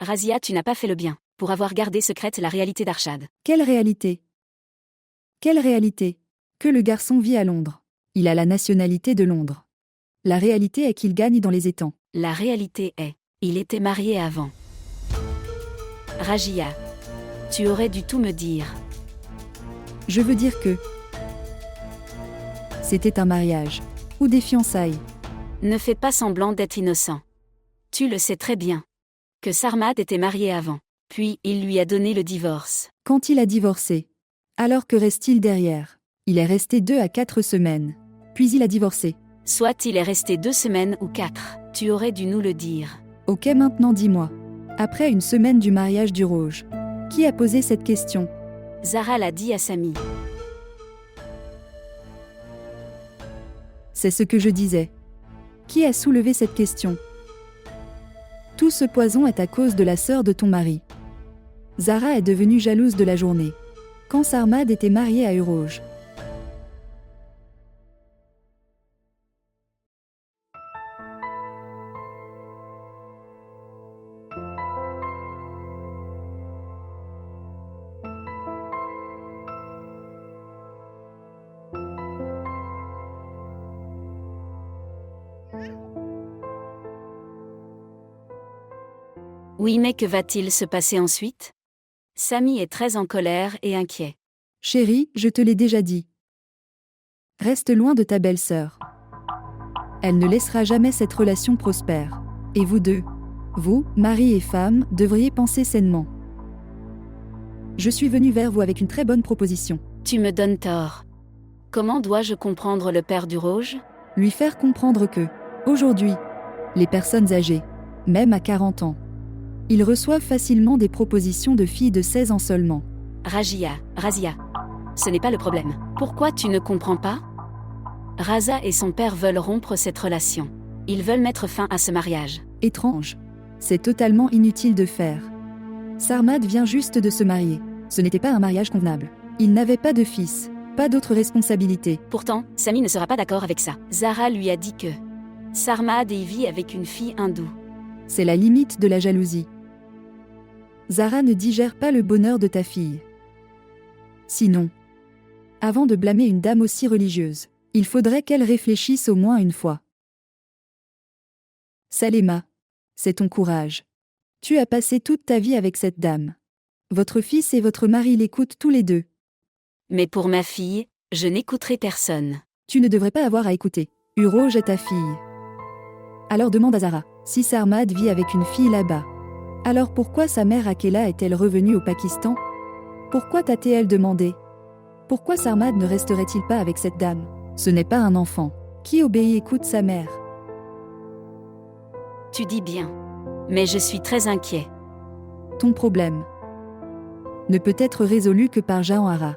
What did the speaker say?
Razia, tu n'as pas fait le bien, pour avoir gardé secrète la réalité d'Arshad. Quelle réalité? Quelle réalité? Que le garçon vit à Londres. Il a la nationalité de Londres. La réalité est qu'il gagne dans les étangs. La réalité est, il était marié avant. Razia, tu aurais dû tout me dire. Je veux dire que c'était un mariage. Ou des fiançailles. Ne fais pas semblant d'être innocent. Tu le sais très bien. Que Sarmad était marié avant. Puis, il lui a donné le divorce. Quand il a divorcé. Alors que reste-t-il derrière? Il est resté 2 à 4 semaines. Puis il a divorcé. Soit il est resté 2 semaines ou 4. Tu aurais dû nous le dire. Ok, maintenant dis-moi. Après une semaine du mariage du Rouge. Qui a posé cette question? Zara l'a dit à Samy. C'est ce que je disais. Qui a soulevé cette question? Tout ce poison est à cause de la sœur de ton mari. Zara est devenue jalouse de la journée. Quand Sarmad était marié à Urouge. Oui, mais que va-t-il se passer ensuite? Samy est très en colère et inquiet. Chérie, je te l'ai déjà dit. Reste loin de ta belle-sœur. Elle ne laissera jamais cette relation prospère. Et vous deux, vous, mari et femme, devriez penser sainement. Je suis venue vers vous avec une très bonne proposition. Tu me donnes tort. Comment dois-je comprendre le père du Rouge? Lui faire comprendre que, aujourd'hui, les personnes âgées, même à 40 ans, ils reçoivent facilement des propositions de filles de 16 ans seulement. Razia, ce n'est pas le problème. Pourquoi tu ne comprends pas? Raza et son père veulent rompre cette relation. Ils veulent mettre fin à ce mariage. Étrange. C'est totalement inutile de faire. Sarmad vient juste de se marier. Ce n'était pas un mariage convenable. Il n'avait pas de fils, pas d'autres responsabilités. Pourtant, Samy ne sera pas d'accord avec ça. Zara lui a dit que Sarmad y vit avec une fille hindoue. C'est la limite de la jalousie. Zara ne digère pas le bonheur de ta fille. Sinon, avant de blâmer une dame aussi religieuse, il faudrait qu'elle réfléchisse au moins une fois. Salema, c'est ton courage. Tu as passé toute ta vie avec cette dame. Votre fils et votre mari l'écoutent tous les deux. Mais pour ma fille, je n'écouterai personne. Tu ne devrais pas avoir à écouter. Urouge est ta fille. Alors demande à Zara, si Sarmad vit avec une fille là-bas. Alors pourquoi sa mère Akela est-elle revenue au Pakistan? Pourquoi t'a-t-elle demandé? Pourquoi Sarmad ne resterait-il pas avec cette dame? Ce n'est pas un enfant. Qui obéit écoute sa mère. Tu dis bien. Mais je suis très inquiet. Ton problème ne peut être résolu que par Jahangara.